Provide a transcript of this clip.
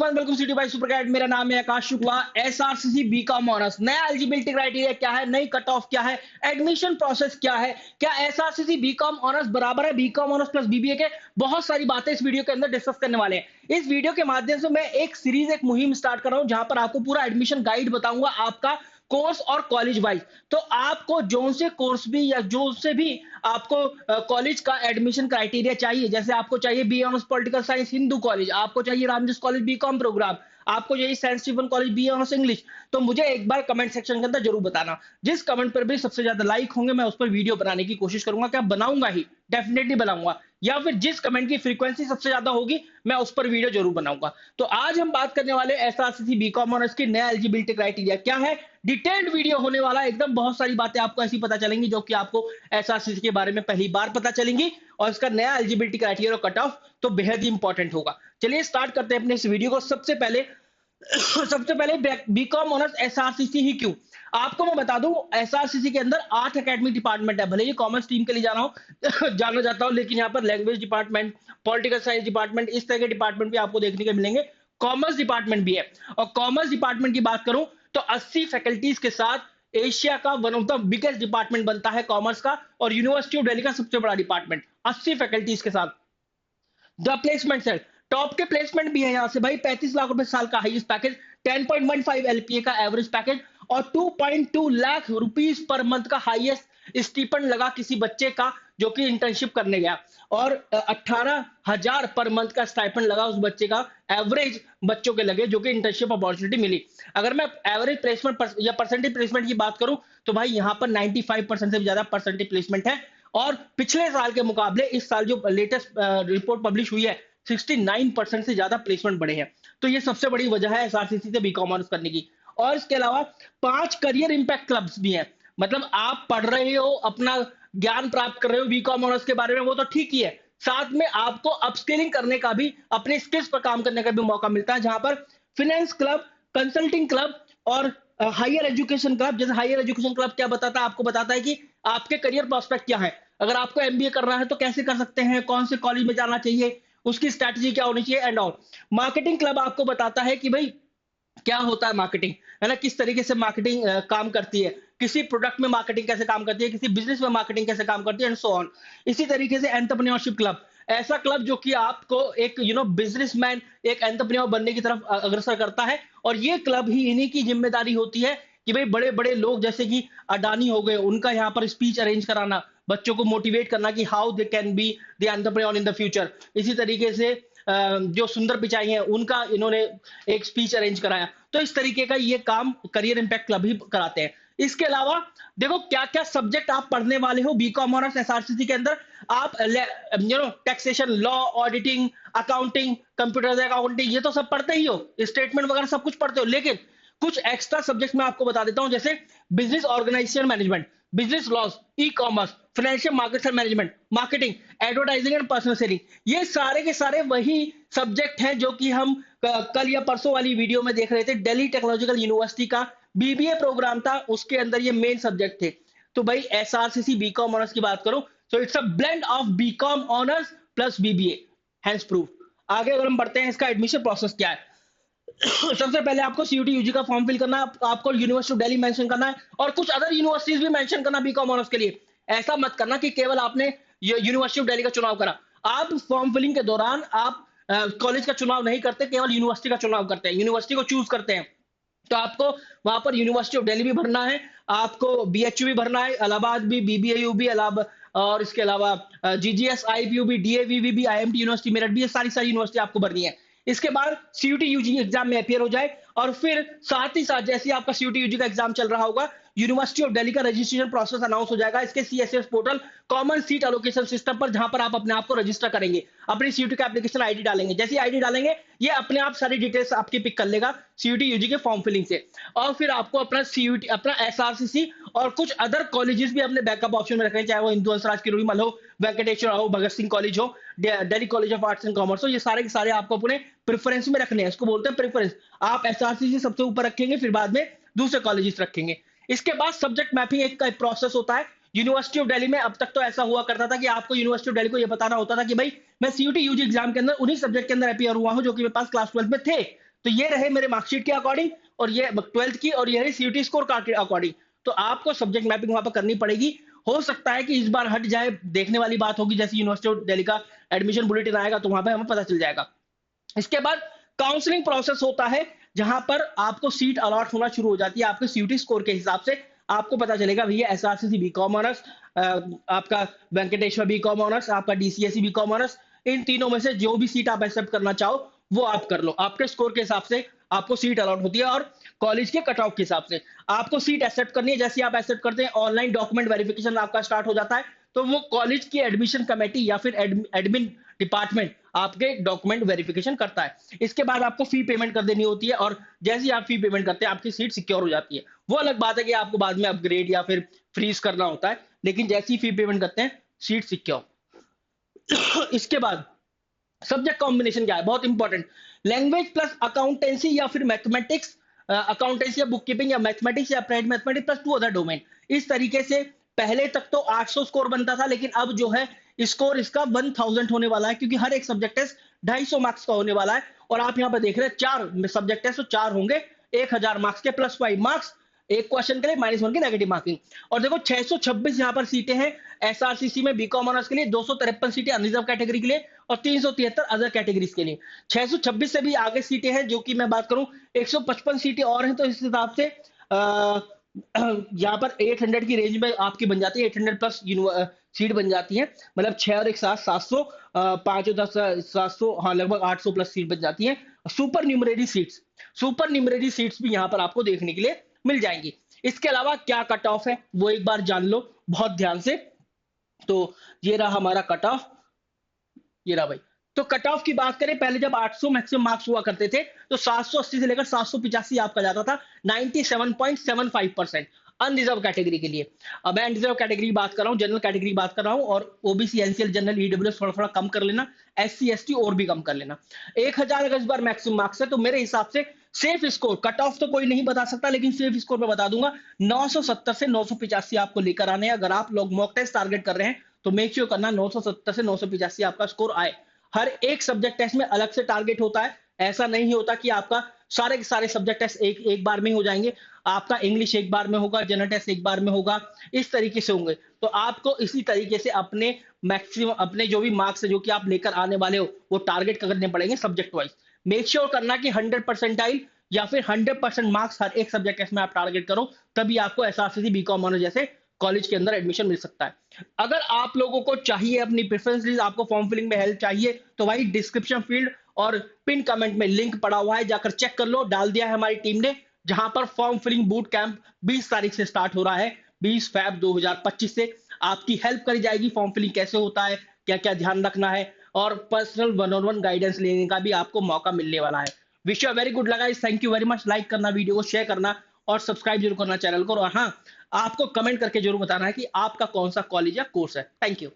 Everyone, welcome city by super cat. मेरा नाम है Akash Shukla. SRCC BCom honours, नया एलिजिबिलिटी क्राइटेरिया क्या है, नई कट ऑफ क्या है, एडमिशन प्रोसेस क्या है, क्या एसआरसीसी बीकॉम ऑनर्स बराबर है बीकॉम ऑनर्स प्लस बीबीए के, बहुत सारी बातें इस वीडियो के अंदर डिस्कस करने वाले हैं। इस वीडियो के माध्यम से मैं एक सीरीज, एक मुहिम स्टार्ट कर रहा हूं जहां पर आपको पूरा एडमिशन गाइड बताऊंगा, आपका कोर्स और कॉलेज वाइज। तो आपको जोन से कोर्स भी या जो से भी आपको कॉलेज का एडमिशन क्राइटेरिया चाहिए, जैसे आपको चाहिए B honours political science Hindu college, आपको चाहिए रामजस कॉलेज बीकॉम प्रोग्राम, आपको चाहिए Saint Stephen college B honours English, तो मुझे एक बार कमेंट सेक्शन के अंदर जरूर बताना। जिस कमेंट पर भी सबसे ज्यादा लाइक होंगे मैं उस पर वीडियो बनाने की कोशिश करूंगा, क्या बनाऊंगा ही, डेफिनेटली बनाऊंगा, या फिर जिस कमेंट की फ्रीक्वेंसी सबसे ज्यादा होगी मैं उस पर वीडियो जरूर बनाऊंगा। तो आज हम बात करने वाले एसआरसीसी बीकॉम ऑनर्स की नया एलिजिबिलिटी क्राइटेरिया क्या है। डिटेल्ड वीडियो होने वाला है, एकदम बहुत सारी बातें आपको ऐसी पता चलेंगी जो कि आपको एसआरसीसी के बारे में पहली बार पता चलेंगी, और इसका नया एलिजिबिलिटी क्राइटेरिया कट ऑफ तो बेहद ही इंपॉर्टेंट होगा। चलिए स्टार्ट करते हैं अपने इस वीडियो को। सबसे पहले बीकॉम ऑनर्स एसआरसीसी ही क्यों, आपको मैं बता दूं एसआरसीसी के अंदर 8 एकेडमिक डिपार्टमेंट है। भले ही कॉमर्स टीम के लिए जाना हो जाना जाता हो, लेकिन यहाँ पर language department, political science department, इस तरह के डिपार्टमेंट भी आपको देखने को मिलेंगे। कॉमर्स डिपार्टमेंट भी है, और कॉमर्स डिपार्टमेंट की बात करूं तो 80 फैकल्टीज के साथ एशिया का one of the biggest department बनता है कॉमर्स का, और यूनिवर्सिटी ऑफ दिल्ली का सबसे बड़ा डिपार्टमेंट 80 फैकल्टीज के साथ। द प्लेसमेंट है, टॉप के प्लेसमेंट भी है यहाँ से भाई। 35 लाख रुपए साल का हाईएस्ट पैकेज, 10.15 एलपीए का एवरेज पैकेज, और 2.2 लाख रुपीस पर मंथ का हाईएस्ट स्टीपेंड लगा किसी बच्चे का जो कि इंटर्नशिप करने गया, और 18,000 पर मंथ का स्टाइपेंड लगा उस बच्चे का, एवरेज बच्चों के लगे जो कि इंटर्नशिप अपॉर्चुनिटी मिली। अगर मैं एवरेज प्लेसमेंट या परसेंटेज प्लेसमेंट की बात करूं तो भाई यहाँ पर 95% से भी ज्यादा परसेंटेज प्लेसमेंट है, और पिछले साल के मुकाबले इस साल जो लेटेस्ट रिपोर्ट पब्लिश हुई है 69% से ज्यादा प्लेसमेंट बढ़े हैं। तो ये सबसे बड़ी वजह है एसआरसीसी से बीकॉम ऑनर्स करने की। और इसके अलावा 5 करियर इंपैक्ट क्लब्स भी हैं, मतलब आप पढ़ रहे हो, अपना ज्ञान प्राप्त कर रहे हो बीकॉम ऑनर्स के बारे में, वो तो ठीक ही है, साथ में आपको अपस्किलिंग करने का भी, अपने स्किल्स पर काम करने का भी मौका मिलता है, जहां पर फिनेंस क्लब, कंसल्टिंग क्लब और हायर एजुकेशन क्लब। जैसे हायर एजुकेशन क्लब क्या बताता है, आपको बताता है कि आपके करियर प्रोस्पेक्ट क्या है, अगर आपको एमबीए करना है तो कैसे कर सकते हैं, कौन से कॉलेज में जाना चाहिए, उसकी स्ट्रैटेजी क्या होनी चाहिए एंड ऑल। मार्केटिंग क्लब आपको बताता है कि भाई क्या होता है मार्केटिंग, है ना, किस तरीके से मार्केटिंग काम करती है, किसी प्रोडक्ट में मार्केटिंग कैसे काम करती है, किसी बिजनेस में मार्केटिंग कैसे काम करती है एंड सो ऑन। इसी तरीके से एंटरप्रेन्योरशिप क्लब, ऐसा क्लब जो कि आपको एक बिजनेसमैन, एक एंटरप्रेन्योर बनने की तरफ अग्रसर करता है, और ये क्लब ही इन्हीं की जिम्मेदारी होती है कि भाई बड़े बड़े लोग जैसे कि अडानी हो गए, उनका यहाँ पर स्पीच अरेंज कराना, बच्चों को मोटिवेट करना कि how they can be the entrepreneur in the future. इसी तरीके से जो सुंदर पिचाई हैं उनका इन्होंने एक स्पीच अरेंज कराया। तो इस तरीके का ये काम करियर इंपैक्ट क्लब ही कराते हैं। इसके अलावा देखो क्या क्या सब्जेक्ट आप पढ़ने वाले हो बीकॉम ऑनर्स एसआरसीसी के अंदर। आप taxation, law, auditing, accounting, computer accounting, ये तो सब पढ़ते ही हो, स्टेटमेंट वगैरह सब कुछ पढ़ते हो, लेकिन कुछ एक्स्ट्रा सब्जेक्ट मैं आपको बता देता हूं, जैसे business organisation management, business laws, e commerce, financial market management, marketing, advertising and personal selling, ये सारे के सारे वही सब्जेक्ट हैं जो कि हम कल या परसों वाली वीडियो में देख रहे थे। दिल्ली टेक्नोलॉजिकल यूनिवर्सिटी का बीबीए प्रोग्राम था, उसके अंदर ये मेन सब्जेक्ट थे। तो भाई एसआरसीसी बीकॉम ऑनर्स की बात करो तो it's a blend of BCom honours plus BBA, hence proof. आगे अगर हम बढ़ते हैं, इसका एडमिशन प्रोसेस क्या है। सबसे पहले आपको सीयूटी यूजी का फॉर्म फिल करना है, आपको यूनिवर्सिटी ऑफ दिल्ली मेंशन करना है, और कुछ अदर यूनिवर्सिटीज भी मेंशन करना बीकॉम ऑनर्स के लिए। ऐसा मत करना कि केवल आपने यूनिवर्सिटी ऑफ दिल्ली का चुनाव करा। आप फॉर्म फिलिंग के दौरान आप कॉलेज का चुनाव नहीं करते, केवल यूनिवर्सिटी का चुनाव करते हैं, यूनिवर्सिटी को चूज करते हैं। तो आपको वहां पर यूनिवर्सिटी ऑफ दिल्ली भी भरना है, आपको बीएचयू भी भरना है, इलाहाबाद भी, बीबीएयू भी, इलाहाबाद, और इसके अलावा जीजीएस, आईपीयू भी, डीएवीवी भी, आईएमटी यूनिवर्सिटी मेरठ भी, ये सारी सारी यूनिवर्सिटी आपको भरनी है। इसके बाद सीयूटी यूजी एग्जाम में अपियर हो जाए, और फिर साथ ही साथ जैसे आपका सीयूटी यूजी का एग्जाम चल रहा होगा, यूनिवर्सिटी ऑफ दिल्ली का रजिस्ट्रेशन प्रोसेस अनाउंस हो जाएगा इसके CSS portal, common seat allocation system पर, जहां पर आप अपने आप को रजिस्टर करेंगे, अपनी सीयूटी का एप्लीकेशन आईडी डालेंगे। जैसे आईडी डालेंगे ये अपने आप सारी डिटेल्स आपकी पिक कर लेगा सीयूटी यूजी के फॉर्म फिलिंग से, और फिर आपको अपना सीयूटी, अपना एसआरसीसी और कुछ अदर कॉलेजेस भी अपने बैकअप ऑप्शन में रखने, चाहे वो हिंदू हंसराज किरोड़ीमल हो, वेंकटेश्वर हो, भगत सिंह कॉलेज हो, Delhi college of arts and commerce हो, ये सारे के सारे आपको अपने प्रेफरेंस में रखने हैं, इसको बोलते हैं प्रेफरेंस। आप एसआरसीसी सबसे ऊपर रखेंगे, फिर बाद में दूसरे कॉलेजेस रखेंगे। इसके बाद सब्जेक्ट मैपिंग एक का प्रोसेस होता है यूनिवर्सिटी ऑफ दिल्ली में। अब तक तो ऐसा हुआ करता था कि आपको यूनिवर्सिटी ऑफ दिल्ली को यह बताना होता था कि भाई मैं सीयूटी यूजी एग्जाम के अंदर उन्हीं सब्जेक्ट के अंदर अपियर हुआ हूं जो कि मेरे पास क्लास 12 में थे, तो ये रहे मेरे मार्कशीट के अकॉर्डिंग, और ये 12th की, और ये रही सीयूटी स्कोर कार्ड के अकॉर्डिंग। तो आपको सब्जेक्ट मैपिंग वहां पर करनी पड़ेगी। हो सकता है कि इस बार हट जाए, देखने वाली बात होगी, जैसे यूनिवर्सिटी ऑफ दिल्ली का एडमिशन बुलेटिन आएगा तो वहां पे हमें पता चल जाएगा। इसके बाद काउंसलिंग प्रोसेस होता है, जहां पर आपको सीट अलॉट होना शुरू हो जाती है आपके सीयूटी स्कोर के हिसाब से। आपको पता चलेगा भैया एसआरसीसी बीकॉम ऑनर्स, आपका वेंकटेश्वर बीकॉम ऑनर्स, आपका डीसीएससी बीकॉम ऑनर्स, इन तीनों में से जो भी सीट आप एक्सेप्ट करना चाहो वो आप कर लो। आपके स्कोर के हिसाब से आपको सीट अलॉट होती है, और कॉलेज के कट ऑफ के हिसाब से आपको सीट एक्सेप्ट करनी है। जैसे आप एक्सेप्ट करते हैं, ऑनलाइन डॉक्यूमेंट वेरिफिकेशन आपका स्टार्ट हो जाता है, तो वो कॉलेज की एडमिशन कमेटी या फिर एडमिन डिपार्टमेंट आपके डॉक्यूमेंट वेरिफिकेशन करता है। इसके बाद आपको फी पेमेंट कर देनी होती है, और जैसे ही आप फी पेमेंट करते हैं आपकी सीट सिक्योर हो जाती है। वो अलग बात है कि आपको बाद में अपग्रेड या फिर फ्रीज करना होता है, लेकिन जैसे ही फी पेमेंट करते हैं सीट सिक्योर। इसके बाद सब्जेक्ट कॉम्बिनेशन क्या है, बहुत इंपॉर्टेंट। लैंग्वेज प्लस अकाउंटेंसी या फिर मैथमेटिक्स, अकाउंटेंसी या बुक कीपिंग, या मैथमेटिक्स या applied mathematics plus 2 other domain. इस तरीके से पहले तक तो 800 स्कोर बनता था, लेकिन अब जो है स्कोर इसका 1000 होने वाला है, क्योंकि हर एक सब्जेक्ट टेस्ट 250 मार्क्स का होने वाला है। और आप यहाँ पर देख रहे हैं 4 सब्जेक्ट टेस्ट, तो 4 होंगे 1000 मार्क्स के, प्लस 5 मार्क्स एक क्वेश्चन के लिए, -1 की नेगेटिव मार्किंग। और देखो 626 यहाँ पर सीटें हैं एसआरसीसी में बीकॉम ऑनर्स के लिए, 253 सीटें अनरिजर्व कैटेगरी के लिए, और 373 अदर कैटेगरीज के लिए। 626 से भी आगे सीटें हैं, जो कि मैं बात करूं 155 सीटें और हैं, तो इस हिसाब से यहाँ पर 800 की रेंज में आपकी बन जाती है, 800 प्लस सीट बन जाती है। मतलब 6 और 1 7 700, 5 और 10 700, हाँ लगभग 800 प्लस सीट बन जाती है। सुपर न्यूमरेरी सीट्स भी यहाँ पर आपको देखने के लिए मिल जाएंगी। इसके अलावा क्या कट ऑफ है वो एक बार जान लो बहुत ध्यान से। तो ये रहा हमारा कट ऑफ, ये रहा भाई। तो कट ऑफ की बात करें, पहले जब 800 मैक्सिमम मार्क्स हुआ करते थे, तो 780 से लेकर 785 आपका जाता था, 97.75% अनरिजर्व कैटेगरी के लिए। अब मैं अनरिजर्व कैटेगरी की बात कर रहा हूँ, जनरल कैटेगरी की बात कर रहा हूँ, और ओबीसी एनसीएल जनरल ईडब्ल्यूएस थोड़ा थोड़ा कम कर लेना, एससी एसटी और भी कम कर लेना। 1000 अगर इस बार मैक्सिमम मार्क्स है, तो मेरे हिसाब से सेफ स्कोर, कट ऑफ तो कोई नहीं बता सकता, लेकिन सेफ स्कोर मैं बता दूंगा, 970 से 985 आपको लेकर आने हैं। अगर आप लोग मॉक टेस्ट टारगेट कर रहे हैं तो मेक श्योर करना 970 से 985 आपका स्कोर आए। हर एक सब्जेक्ट टेस्ट में अलग से टारगेट होता है, ऐसा नहीं होता कि आपका सारे के सारे सब्जेक्ट टेस्ट एक बार में हो जाएंगे। आपका इंग्लिश एक बार में होगा, जनरल टेस्ट एक बार में होगा, इस तरीके से होंगे। तो आपको इसी तरीके से अपने मैक्सिमम, अपने जो भी मार्क्स है जो कि आप लेकर आने वाले हो, वो टारगेट करने पड़ेंगे सब्जेक्ट वाइज। मेक श्योर करना कि 100% या फिर 100% मार्क्स हर एक सब्जेक्ट टेस्ट में आप टारगेट करो, तभी आपको एसआरसीसी बीकॉम ऑनर्स जैसे कॉलेज के अंदर एडमिशन मिल सकता है। अगर आप लोगों को चाहिए अपनी प्रेफरेंस लिस्ट, आपको फॉर्म फिलिंग में हेल्प चाहिए, तो भाई डिस्क्रिप्शन फील्ड और पिन कमेंट में लिंक पड़ा हुआ है, जाकर चेक कर लो, डाल दिया है हमारी टीम ने, जहां पर फॉर्म फिलिंग बूट कैंप 20 तारीख से स्टार्ट हो रहा है, 20 फैब 2025 से। आपकी हेल्प करी जाएगी, फॉर्म फिलिंग कैसे होता है, क्या क्या ध्यान रखना है, और पर्सनल 1-on-1 गाइडेंस लेने का भी आपको मौका मिलने वाला है। विश यू वेरी गुड लगा, thank you very much. Like करना, वीडियो को शेयर करना, और सब्सक्राइब जरूर करना चैनल को। और हाँ, आपको कमेंट करके जरूर बताना है कि आपका कौन सा कॉलेज या कोर्स है। Thank you.